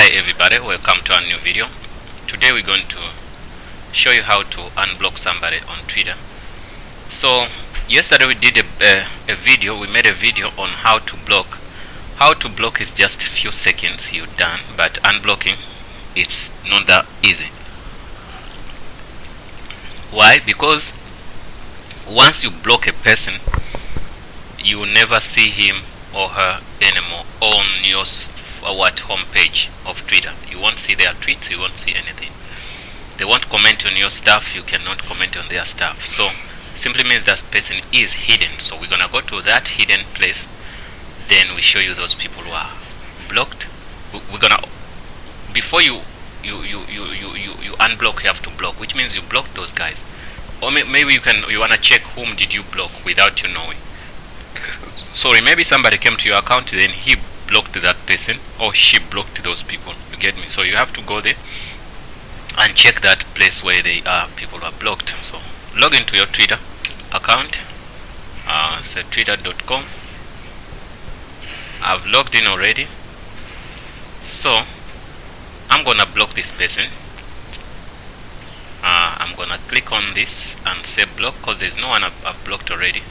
Hi everybody, welcome to a new video. Today we're going to show you how to unblock somebody on Twitter. So yesterday we did a video, we made a video on how to block. How to block is just a few seconds you're done, but unblocking it's not that easy. Why? Because once you block a person, you will never see him or her anymore on your homepage of Twitter. You won't see their tweets, you won't see anything. They won't comment on your stuff, you cannot comment on their stuff. So simply means that person is hidden. So we're gonna go to that hidden place, then we show you those people who are blocked. We're gonna, before you unblock, you have to block, which means you block those guys. Or maybe you wanna check whom did you block without you knowing. Sorry, maybe somebody came to your account, then he blocked that person or she blocked those people. You get me? So you have to go there and check that place where they are, people are blocked. So log into your Twitter account, so twitter.com. I've logged in already, so I'm gonna block this person. I'm gonna click on this and say block, because there's no one I've blocked already.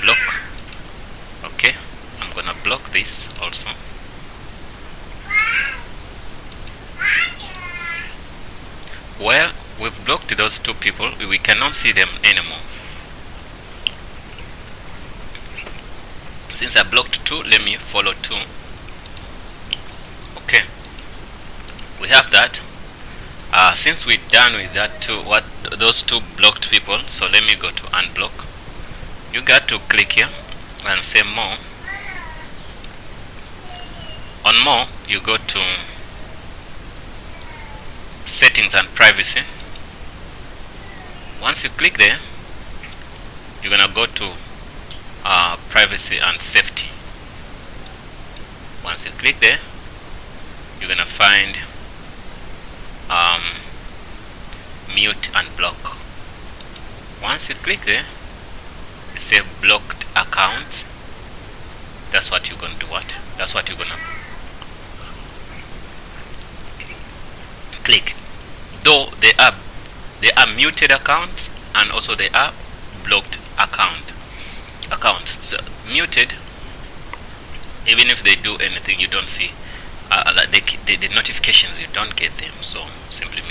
Block. Okay, I'm gonna block this also. Well, we've blocked those two people, we cannot see them anymore. Since I blocked two, let me follow two. Okay, we have that. Since we're done with that those two blocked people, so let me go to unblock. You got to click here and say more. On more, you go to settings and privacy. Once you click there, you're gonna go to privacy and safety. Once you click there, you're gonna find mute and block. Once you click there, it says blocked accounts. That's what you're going to what? That's what you're gonna click. Though they are muted accounts and also they are blocked accounts. So muted, even if they do anything, you don't see the notifications, you don't get them. So simply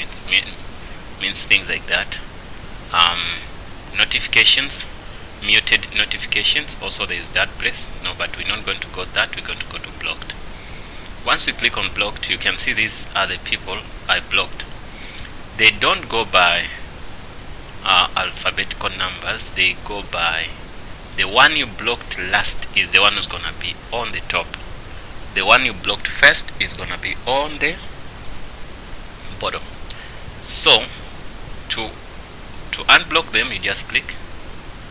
means things like that. Notifications, muted notifications, also there is that place. No, but we're not going to go that, we're going to go to blocked. Once we click on blocked, you can see these are the people I blocked. They don't go by alphabetical numbers, they go by the one you blocked last is the one who's gonna be on the top. The one you blocked first is gonna be on the bottom. So to unblock them, you just click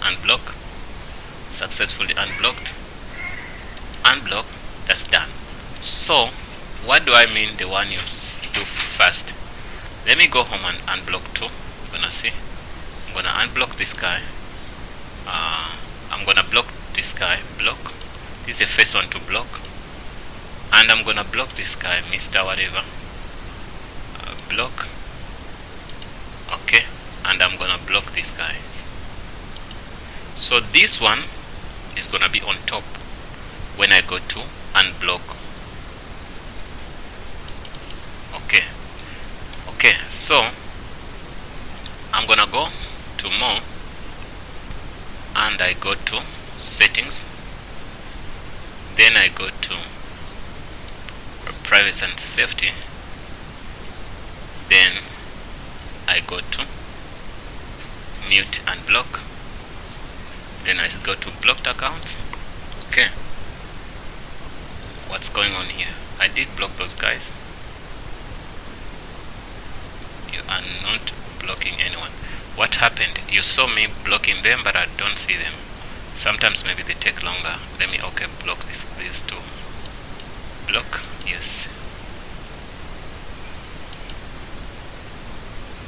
unblock. Successfully unblocked. Unblock. That's done. So what do I mean the one you do first? Let me go home and unblock two. You're gonna see. I'm gonna unblock this guy. I'm gonna block this guy. Block. This is the first one to block. And I'm gonna block this guy, Mr. Whatever. Block. Okay. And I'm gonna block this guy. So this one is gonna be on top when I go to unblock. Okay, so I'm gonna go to more and I go to settings, then I go to privacy and safety, then I go to mute and block, then I go to blocked accounts. Okay, what's going on here? I did block those guys. You are not blocking anyone. What happened? You saw me blocking them, but I don't see them. Sometimes maybe they take longer. Let me block these two. Block, yes.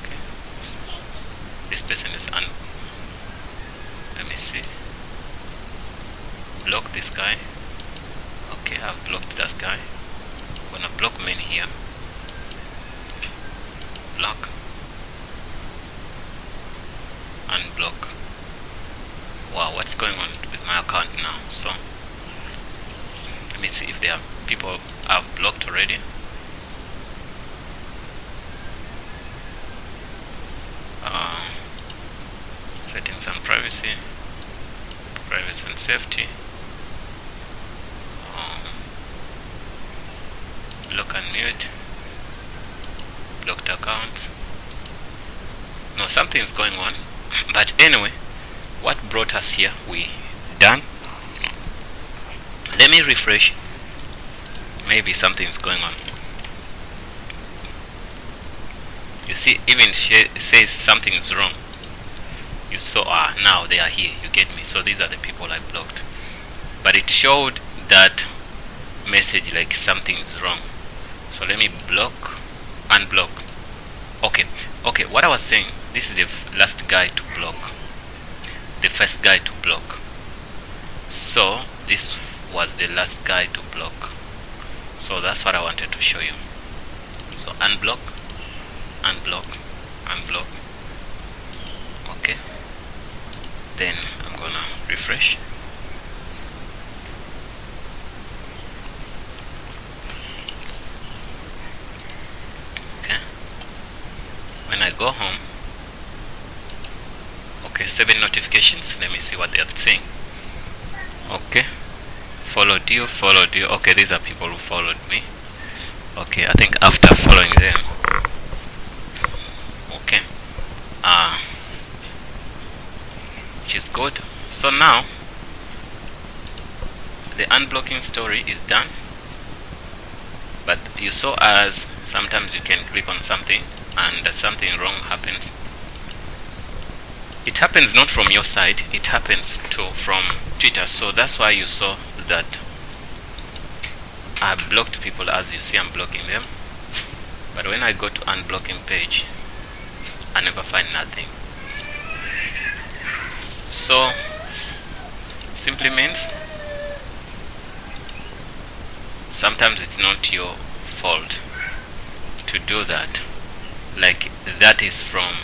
Okay. So this person is let me see. Block this guy. Okay, I've blocked that guy. I'm gonna block many here. Block, unblock. Wow, what's going on with my account now? So let me see if there are people I've blocked already. Settings and privacy and safety, block and mute, blocked accounts. No, something's going on. But anyway, what brought us here, we done. Let me refresh. Maybe something's going on. You see, even it says something is wrong. You saw, now they are here, you get me. So these are the people I blocked, but it showed that message like something is wrong. So let me block, unblock. Okay, what I was saying, this is the last guy to block, the first guy to block. So this was the last guy to block. So that's what I wanted to show you. So unblock, unblock, unblock. Okay, then I'm gonna refresh. Okay, when I go home, okay, 7 notifications. Let me see what they are saying. Okay, followed you. Okay, these are people who followed me. Okay, I think after following them, okay, which is good. So now the unblocking story is done. But you saw as sometimes you can click on something and something wrong happens. It happens not from your side, it happens from Twitter. So that's why you saw that I blocked people. As you see, I'm blocking them. But when I go to unblocking page, I never find nothing. So simply means sometimes it's not your fault to do that. Like that is from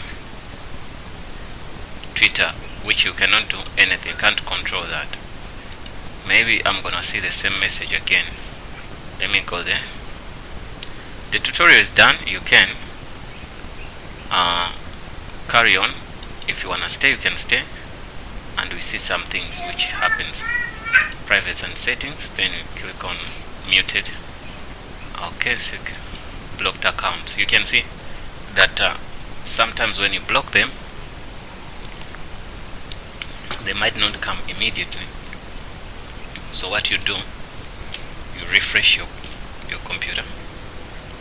Twitter, which you cannot do anything, can't control that. Maybe I'm gonna see the same message again. Let me go there. The tutorial is done. You can carry on. If you wanna stay, you can stay. And we see some things which happens. Privacy and settings. Then you click on muted. Okay, blocked accounts. You can see that sometimes when you block them, they might not come immediately. So what you do, you refresh your computer.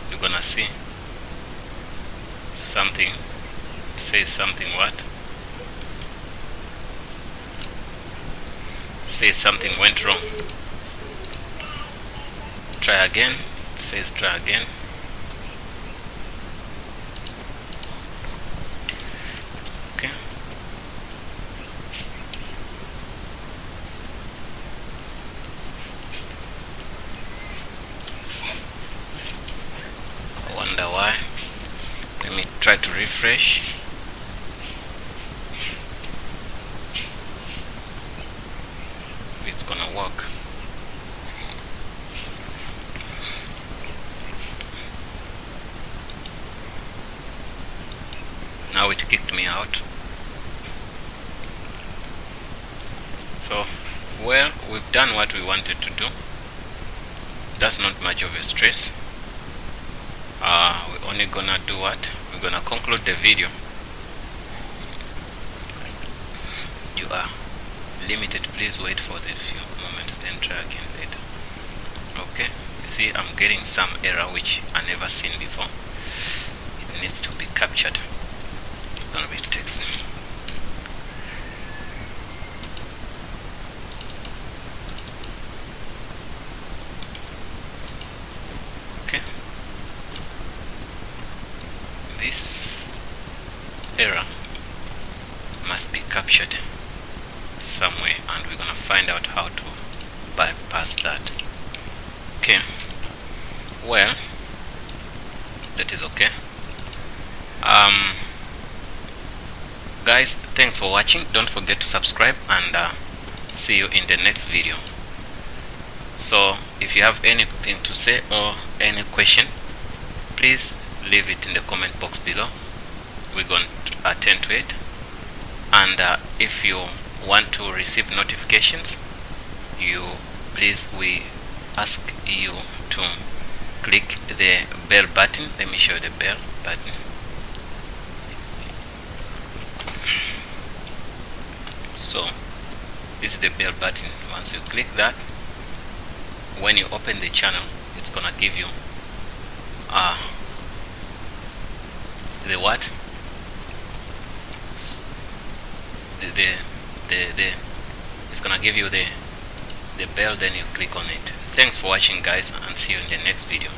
You're gonna see something says something what? Says something went wrong. Try again. It says try again. Okay. I wonder why. Let me try to refresh. It's gonna work. Now it kicked me out. So, well, we've done what we wanted to do. That's not much of a stress. We're only gonna do what? We're gonna conclude the video. You are limited. Please wait for the few moments, then try again later. Okay, you see I'm getting some error which I never seen before. It needs to be captured. It's gonna be text. Okay, this error must be captured somewhere, and we're gonna find out how to bypass that. Okay, well, that is okay. Guys, thanks for watching. Don't forget to subscribe, and see you in the next video. So if you have anything to say or any question, please leave it in the comment box below. We're going to attend to it. And if you want to receive notifications, we ask you to click the bell button. Let me show you the bell button. So this is the bell button. Once you click that, when you open the channel, it's gonna give you the what? It's gonna give you the bell, then you click on it. Thanks for watching, guys, and see you in the next video.